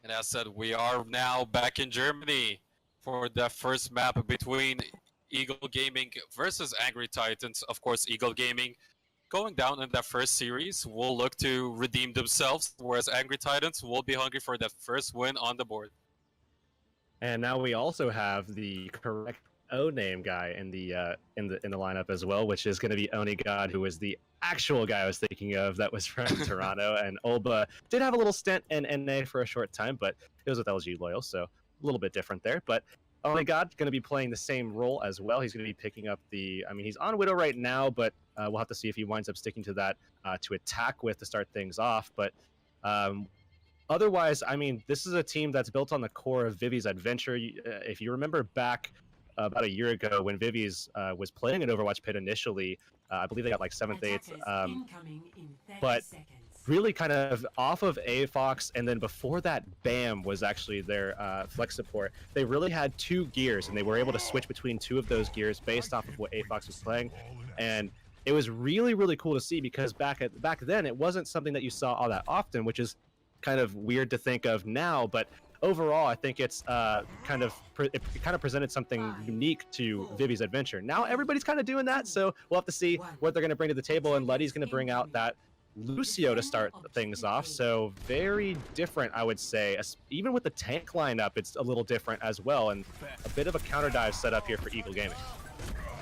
And as said, we are now back in Germany for the first map between Eagle Gaming versus Angry Titans. Of course, Eagle Gaming going down in that first series will look to redeem themselves, whereas Angry Titans will be hungry for that first win on the board. And now we also have the correct O name guy in the lineup as well, which is going to be Onigod, who was the actual guy I was thinking of that was from Toronto. And Olba did have a little stint in NA for a short time, but it was with LG Loyal, so a little bit different there. But Onigod going to be playing the same role as well. He's going to be picking up he's on Widow right now, but we'll have to see if he winds up sticking to that to attack with to start things off. But otherwise, this is a team that's built on the core of Vivi's adventure. If you remember back about a year ago when Vivi's was playing in Overwatch Pit initially, I believe they got like 7th, 8th, but really kind of off of AFOX, and then before that, BAM was actually their flex support. They really had 2 gears, and they were able to switch between 2 of those gears based off of what AFOX was playing, and it was really, really cool to see because back then, it wasn't something that you saw all that often, which is kind of weird to think of now, but overall, I think it's kind of presented something unique to Vivi's adventure. Now everybody's kind of doing that, so we'll have to see what they're going to bring to the table. And Luddy's going to bring out that Lucio to start things off. So very different, I would say. Even with the tank lineup, it's a little different as well, and a bit of a counter dive set up here for Eagle Gaming.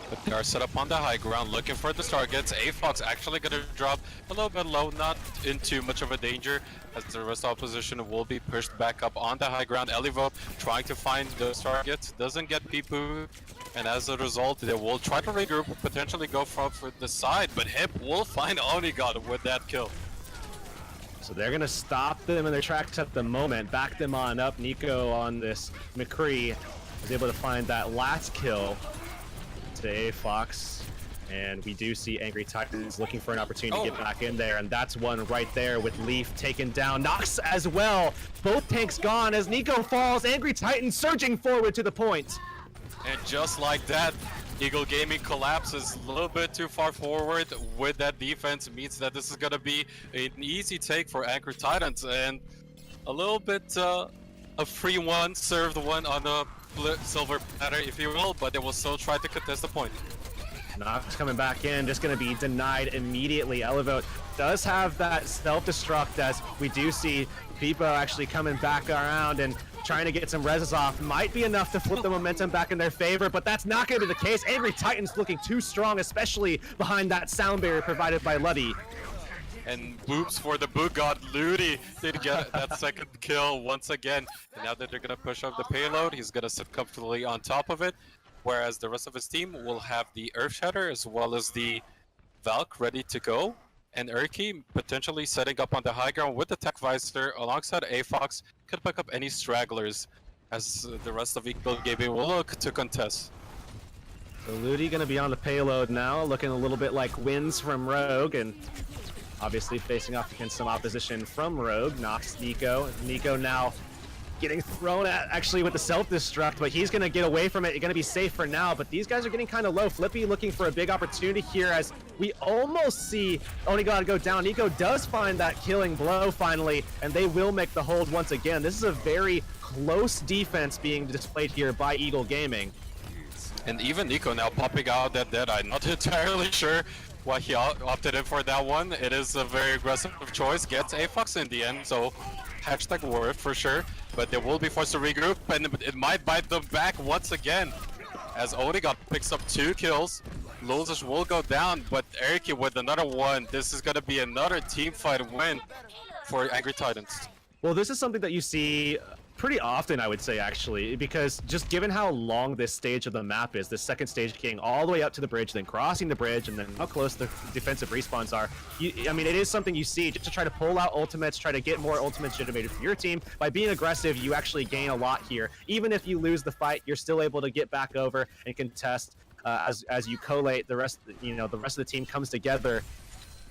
But they are set up on the high ground, looking for the targets. AFOX actually going to drop a little bit low, not in too much of a danger, as the rest of the opposition will be pushed back up on the high ground. Elivo trying to find those targets, doesn't get Pipu, and as a result, they will try to regroup, potentially go for the side, but Hip will find Onigod with that kill. So they're going to stop them in their tracks at the moment, back them on up. Nico on this McCree is able to find that last kill to AFOX, and we do see Angry Titans looking for an opportunity to get back in there, and that's one right there with Leaf taken down. Nox as well. Both tanks gone as Nico falls. Angry Titans surging forward to the point. And just like that, Eagle Gaming collapses a little bit too far forward with that defense. It means that this is going to be an easy take for Angry Titans, and a little bit a free one, served one on a silver platter, if you will, but they will still try to contest the point. Nox coming back in, just going to be denied immediately. Elevote does have that self-destruct, as we do see Pipo actually coming back around and trying to get some reses off. Might be enough to flip the momentum back in their favor, but that's not going to be the case. Angry Titans looking too strong, especially behind that sound barrier provided by Luddy. And boops for the boot god. Ludi did get that second kill once again. And now that they're going to push up the payload, he's going to sit comfortably on top of it. Whereas the rest of his team will have the Earth Shatter as well as the Valk ready to go. And Urki potentially setting up on the high ground with the Tech Visor alongside AFOX. Could pick up any stragglers as the rest of Eagle Gaming will look to contest. So Ludi going to be on the payload now, looking a little bit like wins from Rogue, and obviously facing off against some opposition from Rogue. Knocks Nico. Nico now getting thrown at actually with the self-destruct, but he's going to get away from it. He's going to be safe for now, but these guys are getting kind of low. Flippy looking for a big opportunity here as we almost see Onigod go down. Nico does find that killing blow finally, and they will make the hold once again. This is a very close defense being displayed here by Eagle Gaming. And even Nico now popping out that Deadeye. Not entirely sure why he opted in for that one. It is a very aggressive choice. Gets AFOX in the end, so hashtag worth for sure. But they will be forced to regroup, and it might bite them back once again. As Onigod picks up 2 kills, Losers will go down, but Eriki with another one. This is going to be another team fight win for Angry Titans. Well, this is something that you see pretty often, I would say, actually, because just given how long this stage of the map is, the second stage getting all the way up to the bridge, then crossing the bridge, and then how close the defensive respawns are, it is something you see just to try to pull out ultimates, try to get more ultimates generated for your team. By being aggressive, you actually gain a lot here. Even if you lose the fight, you're still able to get back over and contest as you collate. The rest of the team comes together.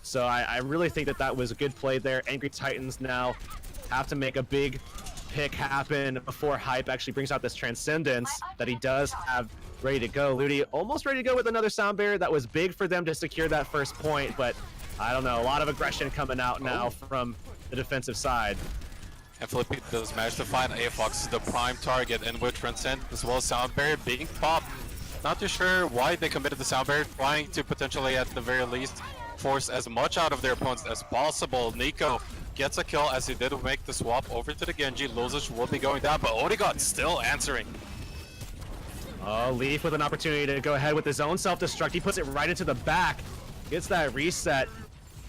So I really think that was a good play there. Angry Titans now have to make a big pick happen before Hype actually brings out this Transcendence that he does have ready to go. Ludi almost ready to go with another sound barrier. That was big for them to secure that first point, but I don't know, a lot of aggression coming out now from the defensive side. And Flippy does manage to find Aafox, the prime target, and with Transcend as well as Sound Barrier being popped. Not too sure why they committed the Sound Barrier, trying to potentially at the very least force as much out of their opponents as possible. Nico gets a kill as he did make the swap over to the Genji. Lozish will be going down, but Odigot still answering. Oh, Leaf with an opportunity to go ahead with his own self-destruct. He puts it right into the back, gets that reset,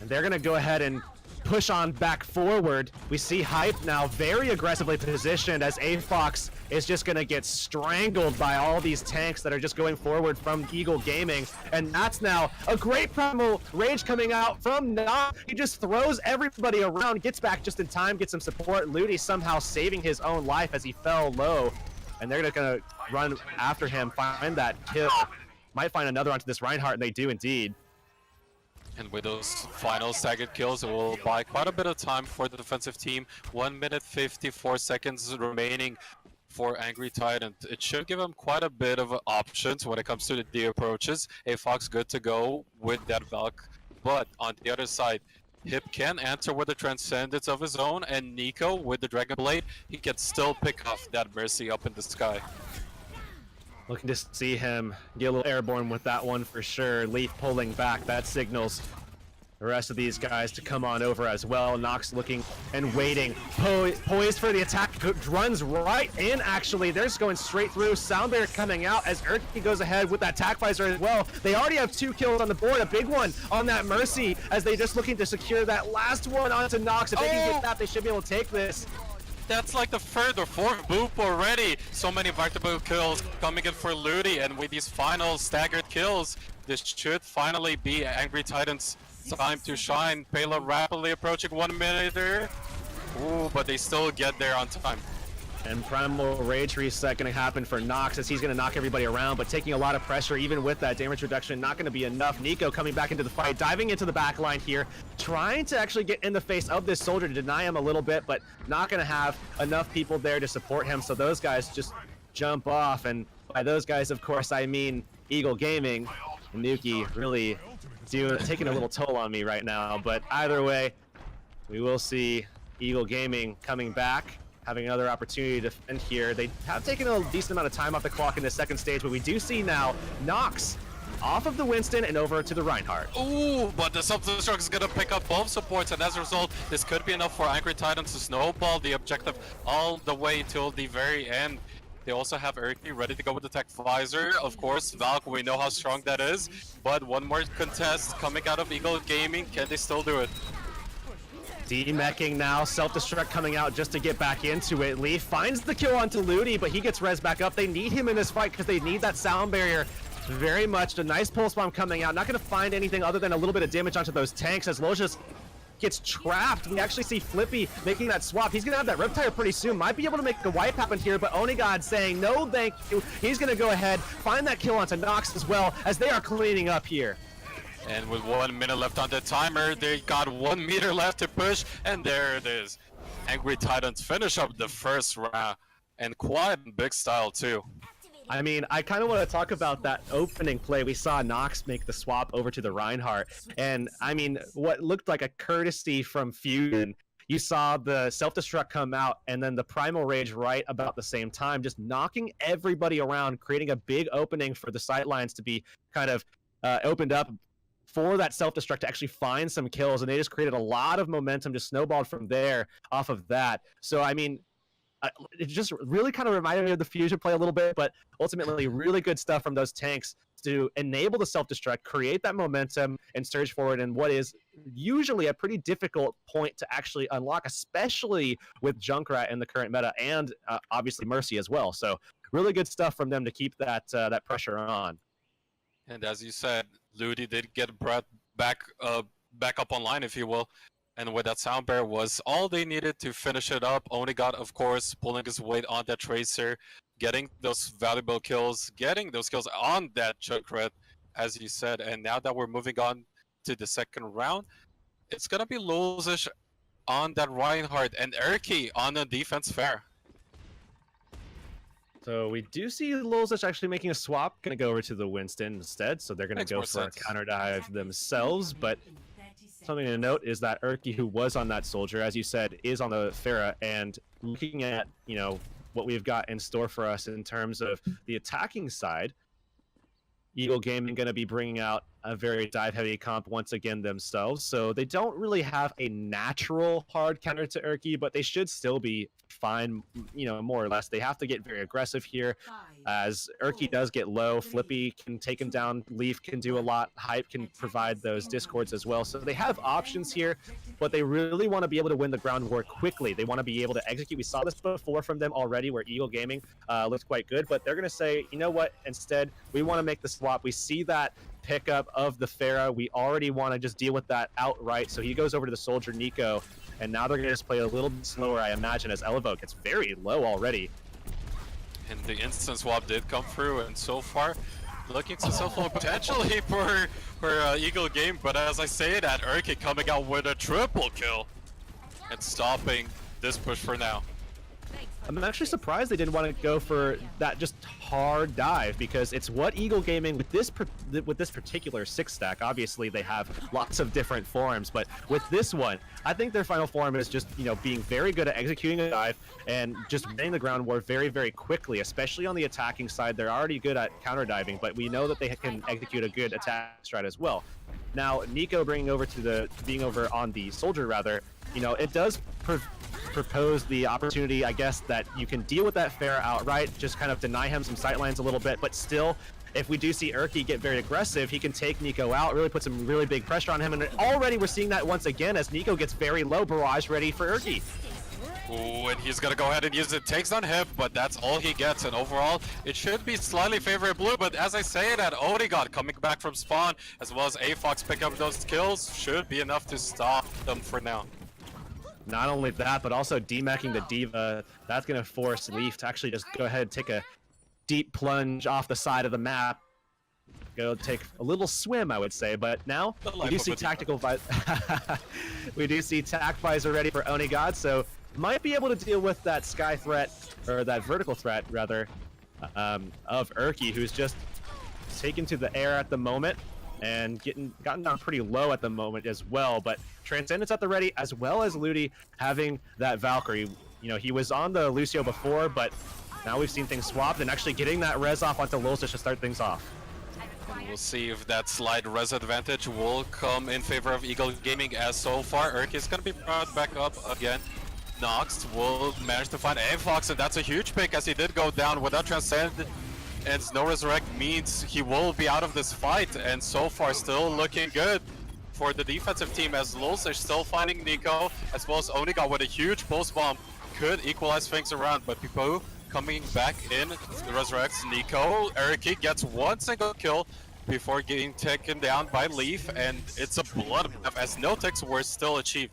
and they're gonna go ahead and push on back forward. We see Hype now very aggressively positioned as Aafox is just gonna get strangled by all these tanks that are just going forward from Eagle Gaming. And that's now a great primal rage coming out from Nox. He just throws everybody around, gets back just in time, gets some support. Ludi somehow saving his own life as he fell low. And they're gonna run after him, find that kill. Might find another onto this Reinhardt, and they do indeed. And with those final staggered kills, it will buy quite a bit of time for the defensive team. 1 minute 54 seconds remaining for Angry Titan. It should give them quite a bit of options when it comes to the approaches. Aafox good to go with that Valk, but on the other side, Hip can answer with the Transcendence of his own, and Nico with the Dragon Blade, he can still pick off that Mercy up in the sky. Looking to see him get a little airborne with that one for sure. Leaf pulling back, that signals the rest of these guys to come on over as well. Nox looking and waiting, poised for the attack, runs right in actually. They're just going straight through. Soundbear coming out as Urki goes ahead with that attack visor as well. They already have 2 kills on the board, a big one on that Mercy as they just looking to secure that last one onto Nox. If they can get that, they should be able to take this. That's like the 3rd or 4th boop already. So many Victor kills coming in for Ludi, and with these final staggered kills, this should finally be Angry Titan's time to shine. Payload rapidly approaching 1 minute. Ooh, but they still get there on time. And Primal Rage reset going to happen for Nox as he's going to knock everybody around, but taking a lot of pressure even with that damage reduction, not going to be enough. Nico coming back into the fight, diving into the back line here, trying to actually get in the face of this soldier to deny him a little bit, but not going to have enough people there to support him, so those guys just jump off. And by those guys, of course, I mean Eagle Gaming. And Nuki really taking a little toll on me right now, but either way, we will see Eagle Gaming coming back, having another opportunity to defend here. They have taken a decent amount of time off the clock in the second stage, but we do see now Nox off of the Winston and over to the Reinhardt. Ooh, but the self-destruct is gonna pick up both supports, and as a result, this could be enough for Angry Titans to snowball the objective all the way till the very end. They also have Urki ready to go with the tech visor. Of course, Valk, we know how strong that is, but one more contest coming out of Eagle Gaming. Can they still do it? D-meching now, self-destruct coming out just to get back into it. Leaf finds the kill onto Ludi, but he gets res back up. They need him in this fight because they need that sound barrier very much. A nice pulse bomb coming out. Not going to find anything other than a little bit of damage onto those tanks as Lojus gets trapped. We actually see Flippy making that swap. He's going to have that Riptire pretty soon. Might be able to make a wipe happen here, but Onigod saying no thank you. He's going to go ahead, find that kill onto Nox as well as they are cleaning up here. And with 1 minute left on the timer, they got 1 meter left to push, and there it is. Angry Titans finish up the first round, and quite in big style too. I mean, I kind of want to talk about that opening play. We saw Nox make the swap over to the Reinhardt, and I mean, what looked like a courtesy from Fusion. You saw the self-destruct come out, and then the Primal Rage right about the same time, just knocking everybody around, creating a big opening for the sightlines to be kind of opened up for that self-destruct to actually find some kills, and they just created a lot of momentum, just snowballed from there off of that. So, I mean, it just really kind of reminded me of the Fusion play a little bit, but ultimately really good stuff from those tanks to enable the self-destruct, create that momentum, and surge forward in what is usually a pretty difficult point to actually unlock, especially with Junkrat in the current meta, and obviously Mercy as well. So really good stuff from them to keep that pressure on. And as you said, Ludi did get brought back up online, if you will. And with that sound bear was all they needed to finish it up. Onigod, of course, pulling his weight on that Tracer, getting those valuable kills, getting those kills on that Junkrat, as you said. And now that we're moving on to the second round, it's going to be Lozish on that Reinhardt and Urki on the defense fair. So we do see Lozish actually making a swap, going to go over to the Winston instead. So they're going to go for a counter dive themselves, but something to note is that Erky, who was on that soldier, as you said, is on the Pharah, and looking at, you know, what we've got in store for us in terms of the attacking side, Eagle Gaming going to be bringing out a very dive-heavy comp once again themselves, so they don't really have a natural hard counter to Erky, but they should still be fine, you know, more or less. They have to get very aggressive here, as Erky does get low. Flippy can take him down, Leaf can do a lot, Hype can provide those discords as well, so they have options here, but they really want to be able to win the ground war quickly. They want to be able to execute. We saw this before from them already, where Eagle Gaming looked quite good, but they're going to say, you know what, instead, we want to make the swap. We see that pickup of the Pharah. We already want to just deal with that outright, so he goes over to the soldier Nico, and now they're going to just play a little bit slower, I imagine, as Elevo gets very low already. And the instant swap did come through, and so far, looking successful potentially for Eagle Game, but as I say that, Erky coming out with a triple kill and stopping this push for now. I'm actually surprised they didn't want to go for that just hard dive, because it's what Eagle Gaming with this particular 6-stack. Obviously, they have lots of different forms, but with this one, I think their final form is just, you know, being very good at executing a dive and just winning the ground war very, very quickly. Especially on the attacking side, they're already good at counter diving, but we know that they can execute a good attack strat as well. Now, Nico being over on the soldier, rather, you know, it does propose the opportunity, I guess, that you can deal with that Pharah outright, just kind of deny him some sightlines a little bit, but still, if we do see Erky get very aggressive, he can take Nico out, really put some really big pressure on him, and already we're seeing that once again as Nico gets very low, barrage ready for Erky. Ooh, and he's gonna go ahead and use it. Takes on him, but that's all he gets. And overall, it should be slightly favored blue. But as I say that, Odigot coming back from spawn, as well as AFox pick up those kills, should be enough to stop them for now. Not only that, but also demecking the D.Va. That's going to force Leaf to actually just go ahead and take a deep plunge off the side of the map. Go take a little swim, I would say. But now we do see tactical we do see tac visor ready for Onigod, so might be able to deal with that sky threat, or that vertical threat rather, of Erky, who's just taken to the air at the moment and gotten down pretty low at the moment as well. But Transcendence at the ready, as well as Ludi having that Valkyrie. You know, he was on the Lucio before, but now we've seen things swapped, and actually getting that res off onto Lulzich to start things off. We'll see if that slight res advantage will come in favor of Eagle Gaming, as so far Erky is going to be brought back up again. Nox will manage to find AFox, and that's a huge pick, as he did go down without Transcend, and no Resurrect means he will be out of this fight, and so far still looking good for the defensive team, as Lulzich still finding Nico, as well as Oniga with a huge pulse bomb could equalize things around, but Pipo coming back in, resurrects Nico. Erky gets one single kill before getting taken down by Leaf, and it's a bloodbath as no ticks were still achieved.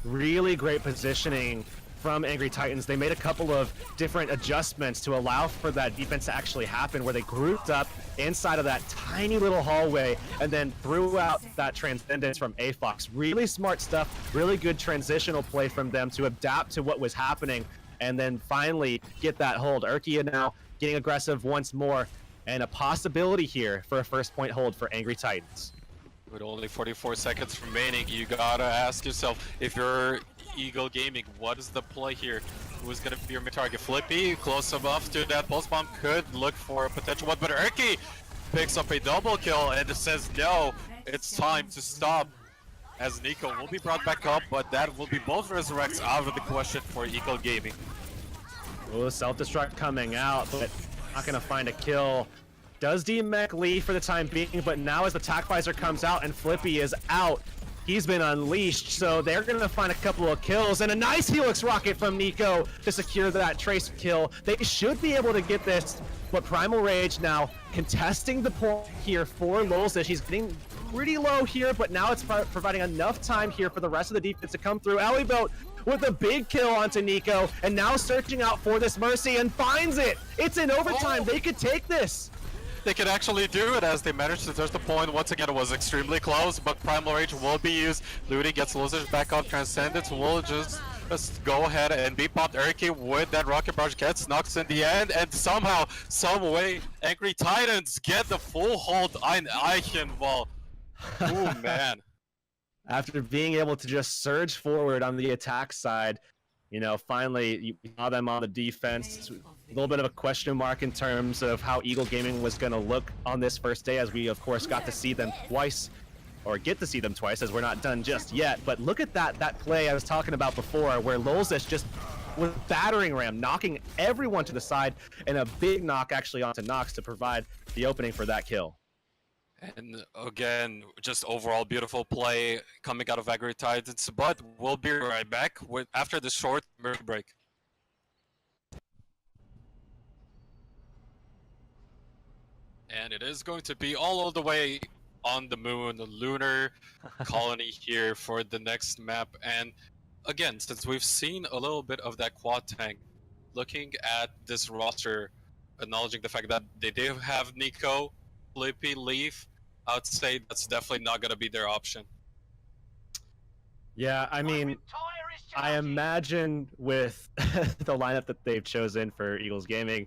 Really great positioning from Angry Titans. They made a couple of different adjustments to allow for that defense to actually happen, where they grouped up inside of that tiny little hallway and then threw out that Transcendence from AFox. Really smart stuff, really good transitional play from them to adapt to what was happening and then finally get that hold. Erky now getting aggressive once more, and a possibility here for a first point hold for Angry Titans. With only 44 seconds remaining, you gotta ask yourself, if you're Eagle Gaming, what is the play here? Who's gonna be your main target? Flippy, close enough to that pulse bomb, could look for a potential one, but Erky picks up a double kill and says no, it's time to stop, as Nico will be brought back up, but that will be both resurrects out of the question for Eagle Gaming. Oh, self-destruct coming out, but not gonna find a kill. Does demech Lee for the time being, but now as the tac visor comes out and Flippy is out, he's been unleashed, so they're gonna find a couple of kills, and a nice Helix rocket from Nico to secure that trace kill. They should be able to get this, but Primal Rage now contesting the point here for Lulzich. He's getting pretty low here, but now it's providing enough time here for the rest of the defense to come through. Boat with a big kill onto Nico, and now searching out for this Mercy and finds it. It's in overtime. They could take this. They could actually do it, as they managed to touch the point. Once again, it was extremely close, but Primal Rage will be used. Ludi gets Lulzich back up. Transcendence will just go ahead and be popped. Erky with that rocket barrage gets Nox in the end, and somehow, some way, Angry Titans get the full hold on Eichenwald. Ooh, man. after being able to just surge forward on the attack side, finally you saw them on the defense. A little bit of a question mark in terms of how Eagle Gaming was going to look on this first day, as we of course got to see them twice, or get to see them twice, as we're not done just yet. But look at that play I was talking about before, where Lolzish just was battering ram, knocking everyone to the side, and a big knock actually onto Nox to provide the opening for that kill. And again, just overall beautiful play coming out of Angry Titans, but we'll be right back after the short break. And it is going to be all the way on the moon, the lunar colony here for the next map. And again, since we've seen a little bit of that quad tank, looking at this roster, acknowledging the fact that they do have Nico, Flippy, Leaf, I would say that's definitely not going to be their option. Yeah, I mean, I imagine with the lineup that they've chosen for Eagles Gaming,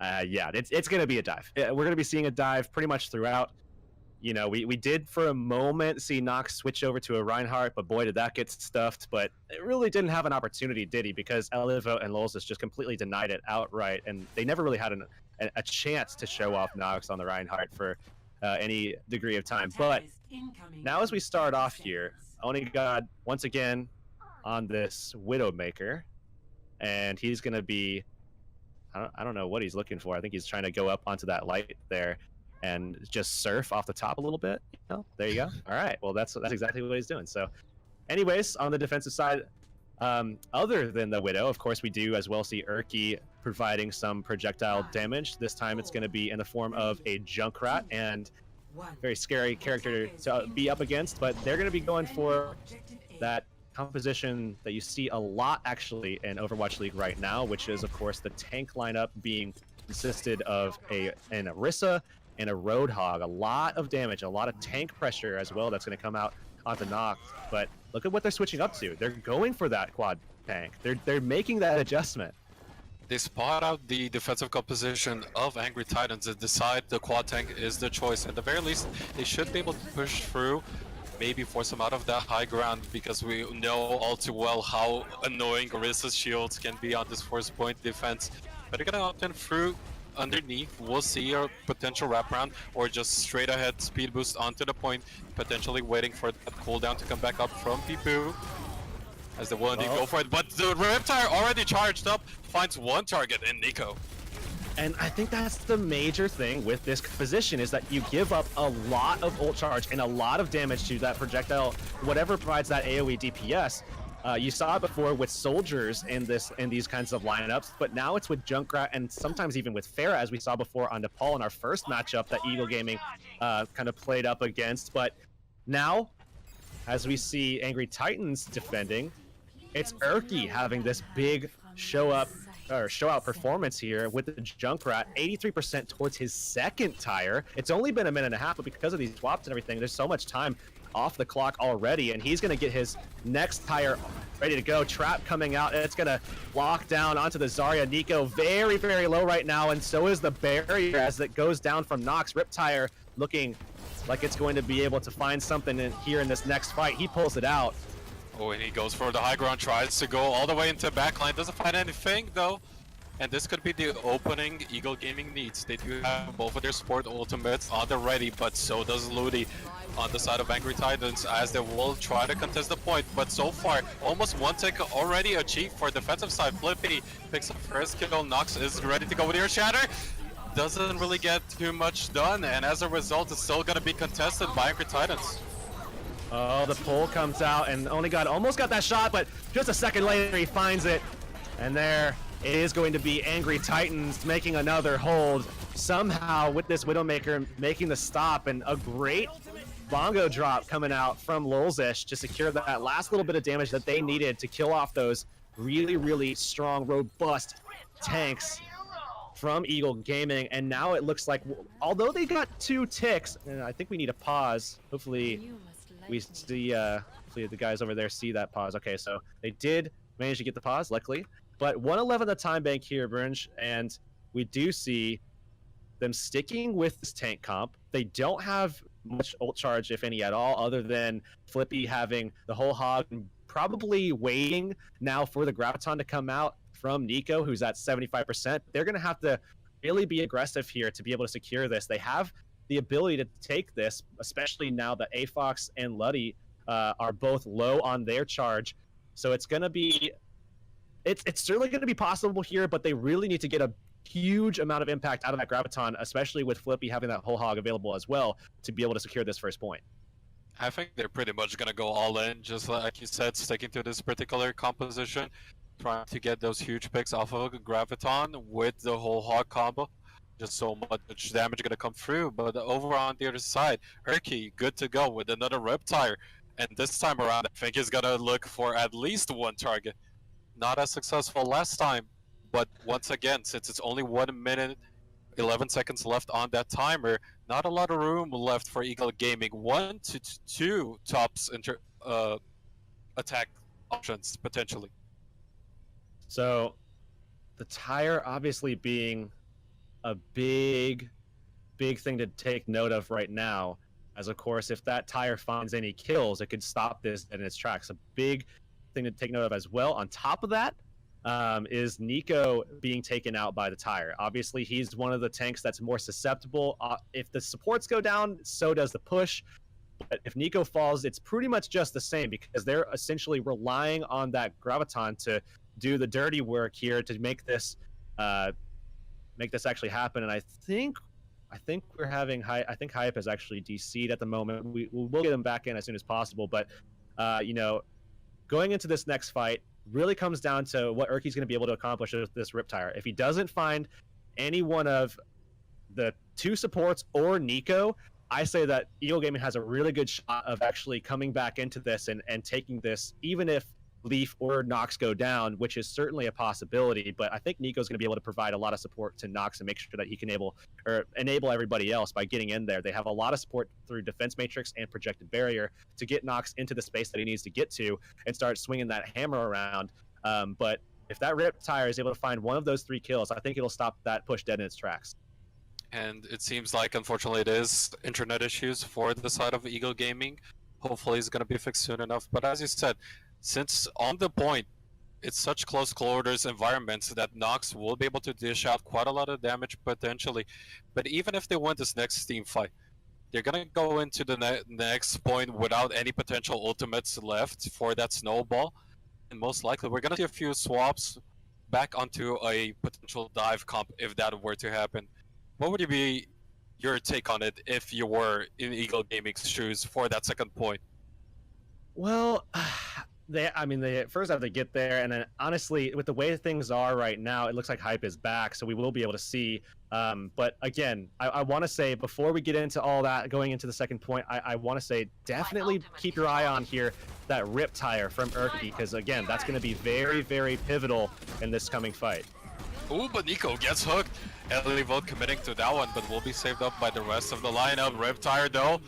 yeah, it's going to be a dive. We're going to be seeing a dive pretty much throughout. We did for a moment see Nox switch over to a Reinhardt, but boy, did that get stuffed. But it really didn't have an opportunity, did he? Because Elivo and Lolzish just completely denied it outright, and they never really had a chance to show off Nox on the Reinhardt for any degree of time. But now as we start off here, Onigod once again on this Widowmaker, and he's going to be, I don't know what he's looking for. I think he's trying to go up onto that light there and just surf off the top a little bit. There you go. All right, well that's exactly what he's doing. So anyways, on the defensive side, other than the Widow, of course, we do as well see Erky providing some projectile damage. This time it's going to be in the form of a Junkrat, and very scary character to be up against, but they're going to be going for that composition that you see a lot actually in Overwatch League right now, which is of course the tank lineup being consisted of an Orisa and a Roadhog. A lot of damage, a lot of tank pressure as well that's going to come out onto Nox. But look at what they're switching up to. They're going for that quad tank. They're making that adjustment. They spot out the defensive composition of Angry Titans and decide the quad tank is the choice. At the very least, they should be able to push through, maybe force them out of that high ground, because we know all too well how annoying Orisa's shields can be on this first point defense. But they're gonna opt in through underneath. We'll see a potential wraparound or just straight ahead speed boost onto the point, potentially waiting for that cooldown to come back up from Pipu. As the one go for it, but the Reptile already charged up, finds one target in Nico. And I think that's the major thing with this position, is that you give up a lot of ult charge and a lot of damage to that projectile, whatever provides that AoE DPS. You saw it before with soldiers in these kinds of lineups, but now it's with Junkrat and sometimes even with Pharah, as we saw before on Nepal in our first matchup that Eagle Gaming kind of played up against. But now, as we see Angry Titans defending, it's Erky having this big show out performance here with the Junkrat, 83% towards his second tire. It's only been a minute and a half, but because of these swaps and everything, there's so much time off the clock already, and he's going to get his next tire ready to go. Trap coming out, and it's going to lock down onto the Zarya. Nico very, very low right now, and so is the barrier as it goes down from Nox. Riptire looking like it's going to be able to find something here in this next fight. He pulls it out. Oh, and he goes for the high ground, tries to go all the way into backline, doesn't find anything though. And this could be the opening Eagle Gaming needs. They do have both of their support ultimates on the ready, but so does Ludi on the side of Angry Titans, as they will try to contest the point. But so far, almost one tick already achieved for defensive side. Flippy picks up first kill. Nox is ready to go with Ear Shatter. Doesn't really get too much done, and as a result, it's still going to be contested by Angry Titans. Oh, the pull comes out, and Onigod almost got that shot, but just a second later he finds it. And there it is going to be Angry Titans making another hold. Somehow with this Widowmaker making the stop, and a great bongo drop coming out from Lolzish to secure that last little bit of damage that they needed to kill off those really, really strong, robust tanks from Eagle Gaming. And now it looks like, although they got 2 ticks, and I think we need a pause. Hopefully we see, hopefully the guys over there see that pause. Okay, so they did manage to get the pause, luckily. But 111 the time bank here, Brunch, and we do see them sticking with this tank comp. They don't have much ult charge, if any at all, other than Flippy having the whole hog and probably waiting now for the Graviton to come out from Nico, who's at 75%. They're going to have to really be aggressive here to be able to secure this. They have the ability to take this, especially now that AFox and Luddy are both low on their charge. So it's going to be, it's certainly going to be possible here, but they really need to get a huge amount of impact out of that Graviton, especially with Flippy having that whole hog available as well to be able to secure this first point. I think they're pretty much gonna go all in, just like you said, sticking to this particular composition, trying to get those huge picks off of Graviton with the whole hog combo. Just so much damage gonna come through. But over on the other side, Urki good to go with another Reptire, and this time around, I think he's gonna look for at least one target. Not as successful last time, but once again, since it's only 1 minute 11 seconds left on that timer, not a lot of room left for Eagle Gaming. 1 to 2 tops attack options potentially. So the tire obviously being a big thing to take note of right now, as of course if that tire finds any kills, it could stop this in its tracks. A big thing to take note of as well. On top of that, is Nico being taken out by the tire. Obviously, he's one of the tanks that's more susceptible. If the supports go down, so does the push. But if Nico falls, it's pretty much just the same because they're essentially relying on that Graviton to do the dirty work here to make this actually happen. And I think we're having I think Hype is actually DC'd at the moment. We'll get him back in as soon as possible. But you know, going into this next fight really comes down to what Urki's going to be able to accomplish with this Riptire. If he doesn't find any one of the 2 supports or Nico, I say that Eagle Gaming has a really good shot of actually coming back into this and taking this, even if Leaf or Nox go down, which is certainly a possibility. But I think Nico's going to be able to provide a lot of support to Nox and make sure that he can enable everybody else by getting in there. They have a lot of support through Defense Matrix and Projected Barrier to get Nox into the space that he needs to get to and start swinging that hammer around. But if that Riptire is able to find one of those 3 kills, I think it'll stop that push dead in its tracks. And it seems like, unfortunately, it is internet issues for the side of Eagle Gaming. Hopefully it's going to be fixed soon enough. But as you said, since on the point, it's such close quarters environments that Nox will be able to dish out quite a lot of damage potentially. But even if they win this next team fight, they're going to go into the next point without any potential ultimates left for that snowball. And most likely, we're going to see a few swaps back onto a potential dive comp if that were to happen. What would be your take on it if you were in Eagle Gaming's shoes for that second point? Well, they first have to get there, and then honestly, with the way things are right now, it looks like Hype is back, so we will be able to see. But again, I want to say, before we get into all that, going into the second point, I want to say definitely keep your eye on here, that Riptire from Urki, because again, that's going to be very, very pivotal in this coming fight. Ooh, but Nico gets hooked. Ellie Vote committing to that one, but will be saved up by the rest of the lineup. Riptire, though,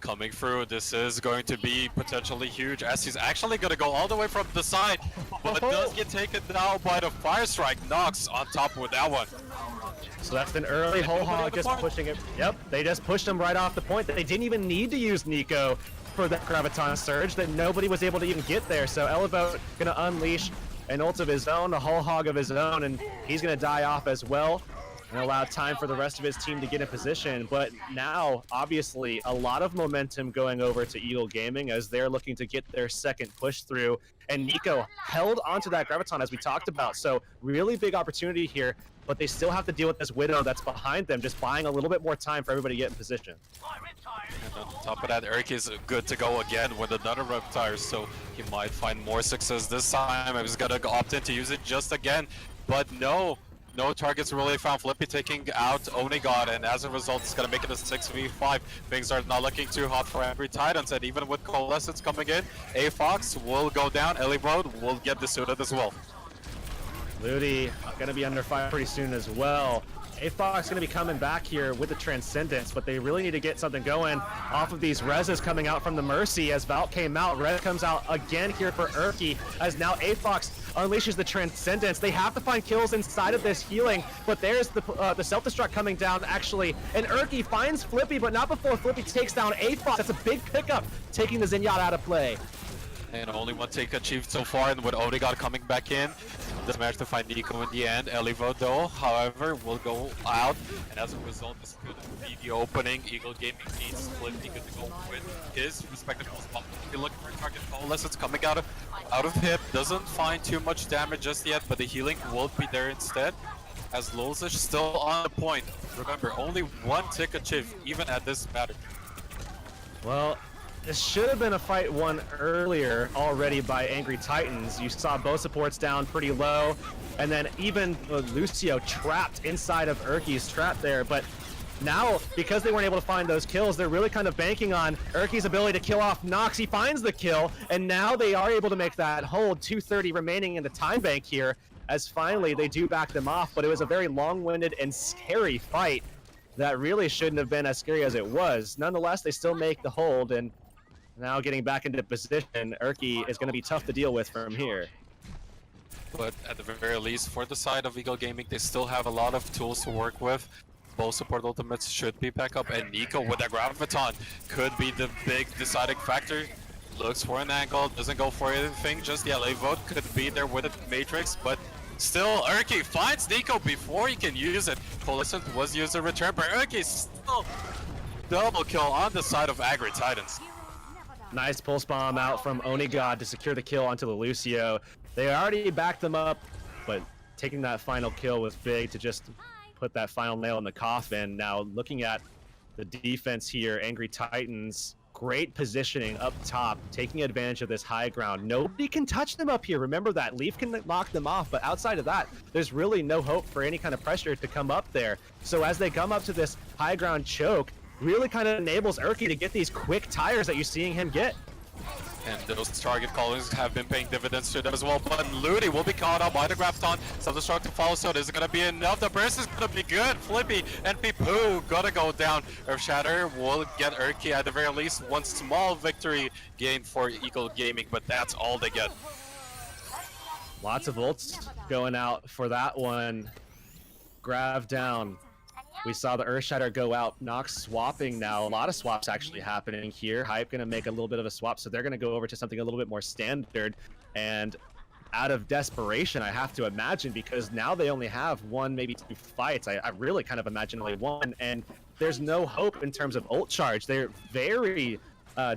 coming through. This is going to be potentially huge, as he's actually going to go all the way from the side, but does get taken down by the Fire Strike. Nox on top with that one. So that's an early whole hog just pushing it. Yep, they just pushed him right off the point. They didn't even need to use Nico for that Graviton surge, that nobody was able to even get there. So Elevote going to unleash an ult of his own, a whole hog of his own, and he's going to die off as well and allow time for the rest of his team to get in position. But now, obviously, a lot of momentum going over to Eagle Gaming as they're looking to get their second push through. And Nico held onto that Graviton, as we talked about. So really big opportunity here, but they still have to deal with this Widow that's behind them, just buying a little bit more time for everybody to get in position. And on top of that, Eric is good to go again with another Reptire, so he might find more success this time. He's gonna opt in to use it just again, but no targets really found. Flippy taking out Onigod, and as a result, it's gonna make it a 6v5. Things are not looking too hot for Angry Titans, and even with Coalescence coming in, AFox will go down. Ellie Road will get dissuaded as well. Ludi gonna be under fire pretty soon as well. AFox gonna be coming back here with the Transcendence, but they really need to get something going off of these reses coming out from the Mercy. As Val came out, Res comes out again here for Urki, as now AFox unleashes the Transcendence. They have to find kills inside of this healing, but there's the self-destruct coming down, actually. And Erky finds Flippy, but not before Flippy takes down A-Fox. That's a big pickup, taking the Zenyatta out of play. And only one take achieved so far, and with Odegaard coming back in, does manage to find Nico in the end. Elivo, though, however, will go out, and as a result, this could be the opening. Eagle Gaming needs Flippy to go with his respective spot. Be looking for a target Coalesce. It's coming out of hip. Doesn't find too much damage just yet, but the healing will be there instead. As Lulzish still on the point. Remember, only one tick achieved, even at this matter. Well, this should have been a fight won earlier already by Angry Titans. You saw both supports down pretty low, and then even Lucio trapped inside of Erky's trap there. But now, because they weren't able to find those kills, they're really kind of banking on Erky's ability to kill off Nox. He finds the kill, and now they are able to make that hold. 2:30 remaining in the time bank here, as finally they do back them off. But it was a very long-winded and scary fight that really shouldn't have been as scary as it was. Nonetheless, they still make the hold, and now getting back into position, Erky is going to be tough to deal with from here. But at the very least, for the side of Eagle Gaming, they still have a lot of tools to work with. Both support ultimates should be back up, and Nico with that Graviton could be the big deciding factor. Looks for an angle, doesn't go for anything, just the LA vote could be there with the Matrix, but still Erky finds Nico before he can use it. Coalescent was used in return, but Erky still double kill on the side of Angry Titans. Nice pulse bomb out from Onigod to secure the kill onto the Lucio. They already backed them up, but taking that final kill was big to just put that final nail in the coffin. Now looking at the defense here, Angry Titans, great positioning up top, taking advantage of this high ground. Nobody can touch them up here. Remember that. Leaf can lock them off, but outside of that, there's really no hope for any kind of pressure to come up there. So as they come up to this high ground choke, really kind of enables Erky to get these quick tires that you're seeing him get. And those target callings have been paying dividends to them as well. But Ludi will be caught up by the Graviton. Self-destruct to follow, so this is going to be enough. The burst is going to be good. Flippy and Peepoo gotta go down. Earth Shatter will get Erky at the very least one small victory gain for Eagle Gaming, but that's all they get. Lots of ults going out for that one. Grav down. We saw the Earth Shatter go out. Nox swapping now. A lot of swaps actually happening here. Hype going to make a little bit of a swap, so they're going to go over to something a little bit more standard. And out of desperation, I have to imagine, because now they only have one, maybe two fights. I really kind of imagine only one, and there's no hope in terms of ult charge. They're very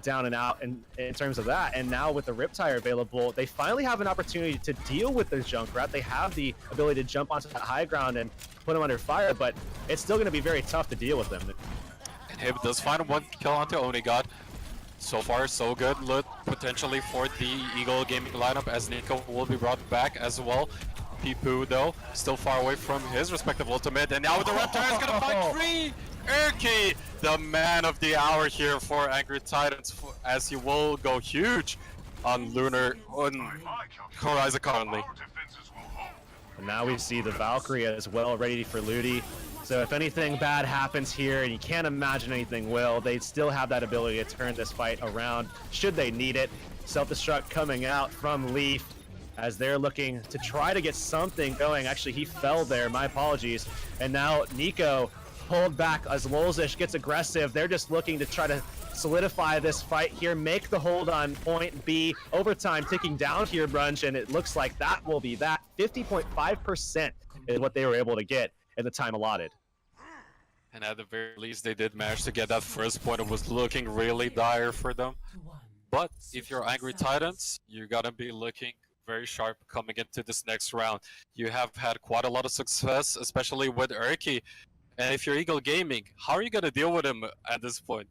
down and out in terms of that. And now with the Riptire available, they finally have an opportunity to deal with their Junkrat. They have the ability to jump onto that high ground and put them under fire, but it's still going to be very tough to deal with them. And Hib does find one kill onto Onigod. So far, so good. Look potentially for the Eagle Gaming lineup, as Nico will be brought back as well. Peepoo, though, still far away from his respective ultimate. And now with the Reptile, is going to find three! Erky, the man of the hour here for Angry Titans, as he will go huge on Horizon currently. And now we see the Valkyrie as well, ready for Ludi. So if anything bad happens here, and you can't imagine anything will, they still have that ability to turn this fight around should they need it. Self-destruct coming out from Leaf as they're looking to try to get something going. Actually, he fell there, my apologies. And now Nico pulled back as Lulzish gets aggressive. They're just looking to try to solidify this fight here, make the hold on point B. Overtime ticking down here, Brunch, and it looks like that will be that. 50.5% is what they were able to get in the time allotted. And at the very least, they did manage to get that first point. It was looking really dire for them. But if you're Angry Titans, you're gonna be looking very sharp coming into this next round. You have had quite a lot of success, especially with Erky. And if you're Eagle Gaming, how are you gonna deal with him at this point?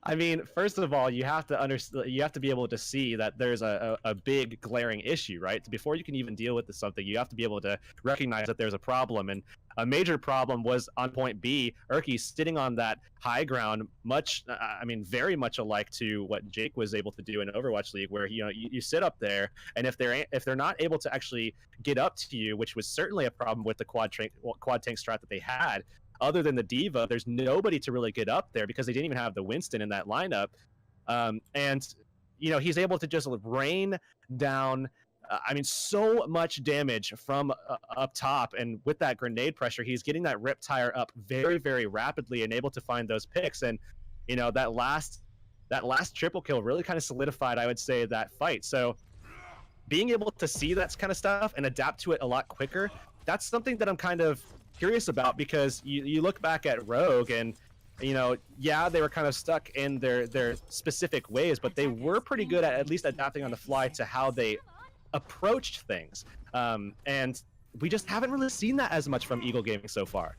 I mean, first of all, you have to be able to see that there's a big glaring issue, right? Before you can even deal with something, you have to be able to recognize that there's a problem. And a major problem was on point B, Erky sitting on that high ground, very much alike to what Jake was able to do in Overwatch League, where you sit up there, and if they're not able to actually get up to you, which was certainly a problem with the quad tank strat that they had. Other than the Diva, there's nobody to really get up there because they didn't even have the Winston in that lineup. And you know, he's able to just rain down. I mean, so much damage from up top, and with that grenade pressure, he's getting that rip tire up very, very rapidly, and able to find those picks. And you know, that last triple kill really kind of solidified, I would say, that fight. So being able to see that kind of stuff and adapt to it a lot quicker, that's something that I'm kind of curious about, because you look back at Rogue and, you know, yeah, they were kind of stuck in their specific ways, but they were pretty good at least adapting on the fly to how they approached things. And we just haven't really seen that as much from Eagle Gaming so far.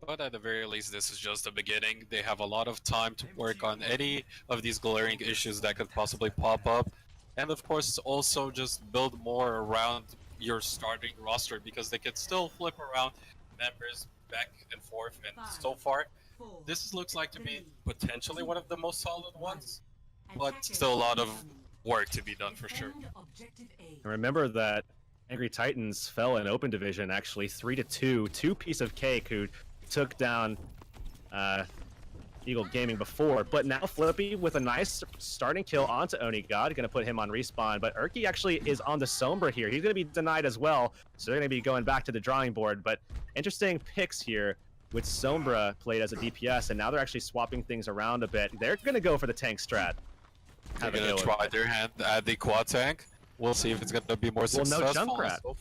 But at the very least, this is just the beginning. They have a lot of time to work on any of these glaring issues that could possibly pop up. And of course, also just build more around your starting roster, because they can still flip around members back and forth. And so far, this looks like to be potentially one of the most solid ones, but still a lot of work to be done for sure. And remember that Angry Titans fell in Open Division, actually 3-2, two-piece of cake, who took down Eagle Gaming before, but now Flippy with a nice starting kill onto Onigod, gonna put him on respawn, but Urki actually is on the Sombra here. He's gonna be denied as well, so they're gonna be going back to the drawing board. But interesting picks here with Sombra played as a DPS, and now they're actually swapping things around a bit. They're gonna go for the tank strat. They're gonna try their hand at the quad tank. We'll see if it's gonna be more successful. Well, no Junkrat.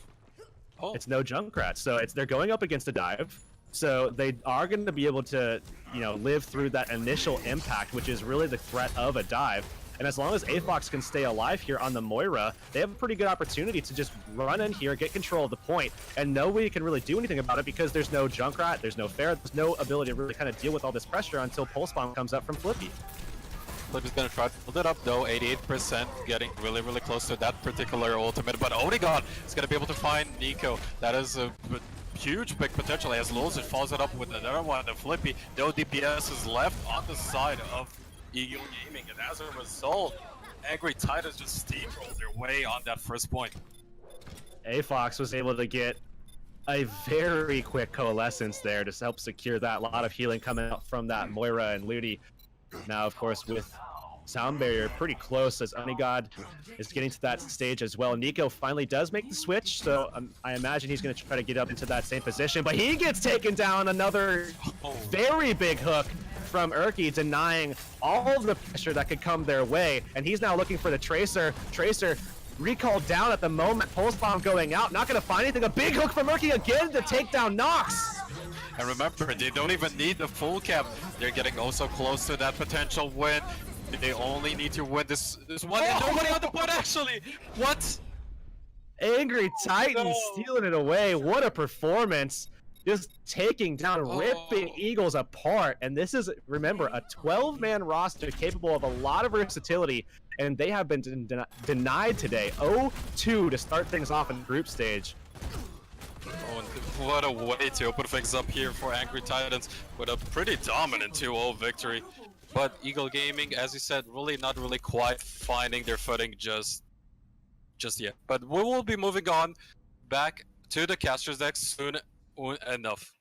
Oh. It's no Junkrat, so they're going up against a dive. So they are going to be able to, you know, live through that initial impact, which is really the threat of a dive. And as long as AFOX can stay alive here on the Moira, they have a pretty good opportunity to just run in here, get control of the point, and nobody can really do anything about it, because there's no Junkrat, there's no Fair, there's no ability to really kind of deal with all this pressure until Pulse Bomb comes up from Flippy. Flippy's gonna try to build it up though, 88%, getting really, really close to that particular ultimate. But Onigod is gonna be able to find Nico. That is a huge big potential. As Lulz follows it up with another one, and Flippy, no DPS is left on the side of Eagle Gaming, and as a result, Angry Titans just steamrolled their way on that first point. AFOX was able to get a very quick coalescence there to help secure that. A lot of healing coming out from that Moira and Ludi. Now, of course, with Sound Barrier pretty close, as Onigod is getting to that stage as well. Nico finally does make the switch, so I imagine he's going to try to get up into that same position, but he gets taken down. Another very big hook from Urki, denying all of the pressure that could come their way, and he's now looking for the Tracer. Tracer recalled down at the moment, Pulse Bomb going out, not going to find anything. A big hook from Urki again to take down Nox. And remember, they don't even need the full cap. They're getting also close to that potential win. They only need to win this one. And nobody on the point, actually. What? Angry Titans stealing it away. What a performance. Just taking down, ripping Eagles apart. And this is, remember, a 12-man roster capable of a lot of versatility. And they have been denied today. 0-2 to start things off in the group stage. Oh, what a way to open things up here for Angry Titans with a pretty dominant 2-0 victory. But Eagle Gaming, as you said, really not really quite finding their footing just yet. But we will be moving on back to the casters deck soon enough.